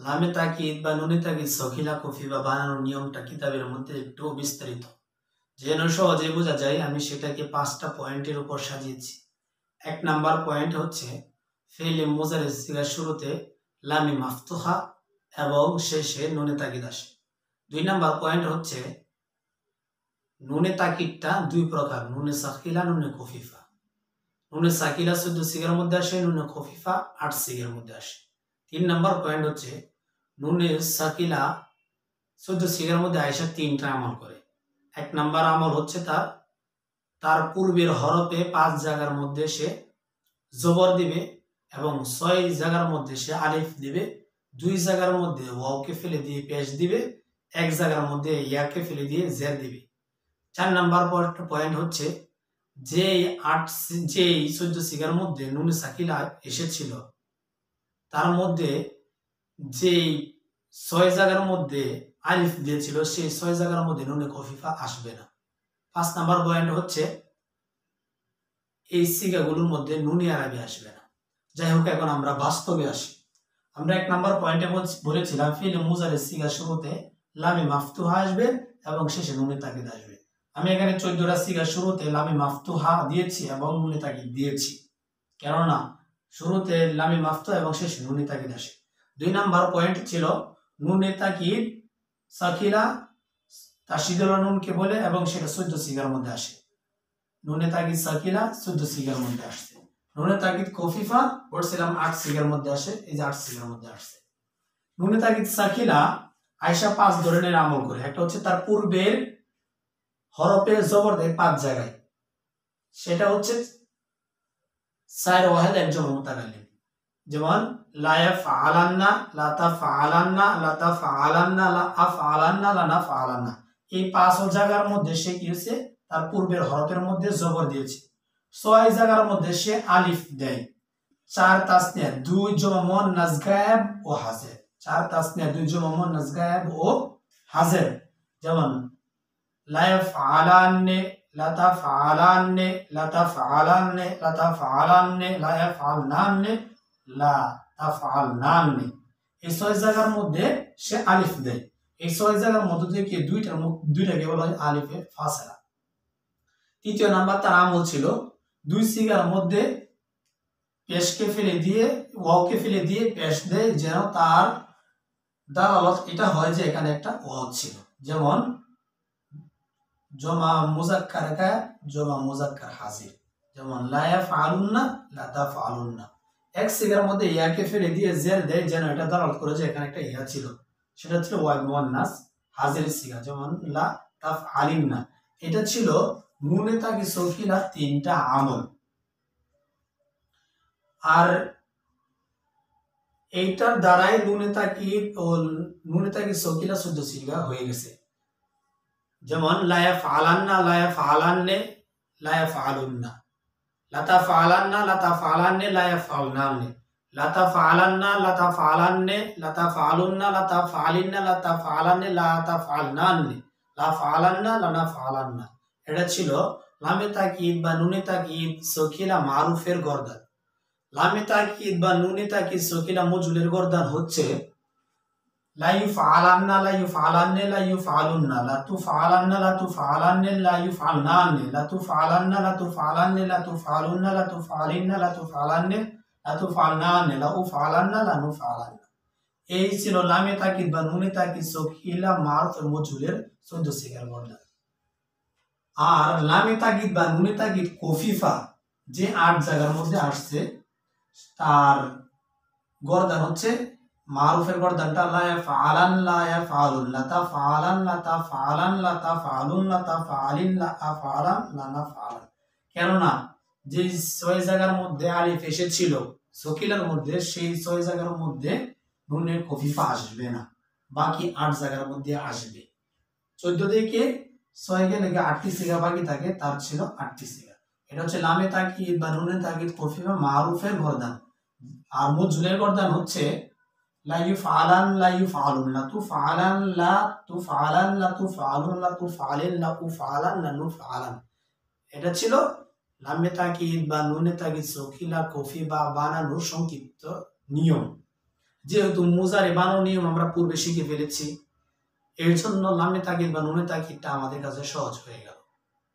লামে তাকিদ বা নুনে তাকিদ সখিলা কফি বা বানানোর নিয়মটা কিতাবের মধ্যে একটু বিস্তারিত, যেন সহজে বোঝা যায়। আমি সেটাকে 5টা পয়েন্টের উপর সাজিয়েছি। 1 নাম্বার পয়েন্ট হচ্ছে ফেলে মুজারির সিগার শুরুতে লামে মাফতুহা এবং শেষে নুনে তাকিদ আসে। 2 নাম্বার পয়েন্ট হচ্ছে নুনে তাকিদটা 2 প্রকার, নুনে সাকিলা, নুনে খফিফা। নুনে সাকিলা 14 সিগার মধ্যে আসে, নুনে খফিফা 8 সিগার মধ্যে আসে। 3 নাম্বার পয়েন্ট হচ্ছে নুনে সাকিলা 14 সিগার মধ্যে আয়সা 3টা আমল করে। 1 নাম্বার আমল হচ্ছে তার পূর্বের হরফে 5 জায়গার মধ্যে সে জবর দিবে এবং 6 জায়গার মধ্যে সে আলিফ দিবে, 2 জায়গার মধ্যে ওয়াওকে ফেলে দিয়ে পেশ দিবে, 1 জায়গার মধ্যে ইয়াকে ফেলে দিয়ে জের দিবে। 4 নাম্বার পয়েন্ট হচ্ছে যেই 14 সিগার মধ্যে নুনে সাকিলা এসেছিল তার মধ্যে যেই 6 জায়গার মধ্যে আলিফ দিয়েছিল সেই 6 জায়গার মধ্যে নুনে খফিফা আসবে না। 5 নাম্বার পয়েন্ট হচ্ছে এই সিগাগুলোর মধ্যে নুনি আরবি আসবে না। যাই হোক, এখন আমরা বাস্তবে আসি। আমরা 1 নাম্বার পয়েন্টে বলেছিলাম ফিল মুজারির সিগা শুরুতে লামে মাফতুহা আসবে এবং শেষে নুনে তাকিদ আসবে। আমি এখানে 14টা সিগা শুরুতে লামে মাফতুহা দিয়েছি এবং নুনে তাকিদ দিয়েছি, কেননা শুরুতে লামে মাফতুহা এবং শেষে নুনে তাকিদ আসে। 2 নাম্বার পয়েন্ট ছিল নুনে তাকিদ সাকিলা তাশদীদুল নুনকে বলে এবং সেটা 14 সিগার মধ্যে আসে। নুনে তাকিদ সাকিলা 14 সিগার মধ্যে আসছে। নুনে তাকিদ খফিফা বলছিলাম 8 সিগার মধ্যে আসে, এই যে 8 সিগার মধ্যে আসছে। নুনে তাকিদ সাকিলা আয়সা 5 ধরনের আমল করে। একটা হচ্ছে তার পূর্বের হরফে জবর দেয় 5 জায়গায়, সেটা হচ্ছে 4 ওয়াহিদ একজন মুতাকাল্লিম। যেমন লা ইয়াফআলান্না, লা তাফআলান্না, লা তাফআলান্না, লা আফআলান্না, লা নাফআলান্না। এই 5 জায়গার মধ্যে সে কি হচ্ছে তার পূর্বের হরফের মধ্যে জবর দিয়েছে। 6 জায়গার মধ্যে সে আলিফ দেয়। 4 তাসনিয়া 2 জমা মুয়ান্নাস গায়েব ও হাজির। 4 তাসনিয়া 2 জমা মুয়ান্নাস গায়েব ও হাজির। যেমন লা ইয়াফআলান্না, লা তাফআলান্না, লা তাফআলান্না, লা তাফআলান্না, লা ইয়াফআলনান্না, লা তাফআলনান্না। এই 6 জায়গার মধ্যে সে আলিফ দেয়। এই 6 জায়গার মধ্যে থেকে দুইটাকে বলা হয় আলিফে ফাসলা। 3য় নাম্বার তার আমল ছিল 2 সিগার মধ্যে পেশকে ফেলে দিয়ে ওয়াওকে ফেলে দিয়ে পেশ দেয়, যেন তার দালালত এটা হয় যে এখানে একটা ওয়াও ছিল। যেমন জমা মুজাক্কার গায়েব, জমা মুজাক্কার হাজির। যেমন লা ইয়াফআলুন্না, লা তাফআলুন্না। 1 সিগার মধ্যে ইয়াকে ফেলে দিয়ে জের দেয়, যেন এটা দালালত করে যে এখানে একটা ইয়া ছিল, সেটা ছিল ওয়াহিদ মুয়ান্নাস হাজির সিগা। যেমন লা তাফআলিন্না। এটা ছিল নুনে তাকিদ সকিলা 3টা আমল। আর এইটার দ্বারাই নুনে তাকিদ সকিলা 14 সিগা হয়ে গেছে। যেমন লা ইয়াফআলান্না, লা ইয়াফআলান্না, লা ইয়াফআলুন্না। লা তাফআলান্না, লা তাফআলান্না, লা ইয়াফআলনান্না। লা তাফআলান্না, লা তাফআলান্না, লা তাফআলুন্না, লা তাফআলিন্না, লা তাফআলান্না, লা তাফআলনান্না। লা ফাআলান্না, লা নাফআলান্না। এটা ছিল লামে তাকিদ বা নুনে তাকিদ সকিলা মারুফের গর্দান। লামে তাকিদ বা নুনে তাকিদ সকিলা মজুলের গর্দান হচ্ছে লা ইউফআলান্না, লা ইউফআলান্না, লা ইউফআলুন্না, লা তুফআলান্না, লা তুফআলান্না, লা ইউফআলনান্না, লা তুফআলান্না, লা তুফআলান্না, লা তুফআলুন্না, লা তুফআলিন্না, লা তুফআলান্না, লা তুফআলনান্না, লা উফআলান্না, লা নুফআলান্না। এই ছিল লামে তাকিদ বা নুনে তাকিদ সকিলা মারুফের মজুলের 14 সিগার গর্দান। আর লামে তাকিদ বা নুনে তাকিদ খফিফা যে 8 জায়গার মধ্যে আসছে তার গর্দান হচ্ছে মারুফের গর্দানটা লা ইয়াফআলান, লা ইয়াফআলুন, লা তাফআলান, লা তাফআলান, লা তাফআলুন, লা তাফআলিন, লা আফআলান, লা নাফআলান। কেননা যে 6 জায়গার মধ্যে আলিফ এসেছিল সকিলার মধ্যে, সেই 6 জায়গার মধ্যে নুনের খফিফা আসবে না, বাকি 8 জায়গার মধ্যে আসবে। 14 থেকে 6 গেলে 8টি সিগা বাকি থাকে, তার ছিল 8টি সিগা। এটা হচ্ছে লামে তাকিদ বা নুনে তাকিদ খফিফা মারুফের গর্দান। আর মজুলের গর্দান হচ্ছে লা ইউফআলান, লা ইউফআলুন, লা তুফআলান, লা তুফআলান, লা তুফআলুন, লা তুফআলিন, লা উফআলান, লা নুফআলান। এটা ছিল লামে তাকিদ বা নুনে তাকিদ সকিলা কফি বা বানানোর সংক্ষিপ্ত নিয়ম। যেহেতু মুজারে বানানোর নিয়ম আমরা পূর্বে শিখে ফেলেছি, এর জন্য লামে তাকিদ বা নুনে তাকিদটা আমাদের কাছে সহজ হয়ে গেল।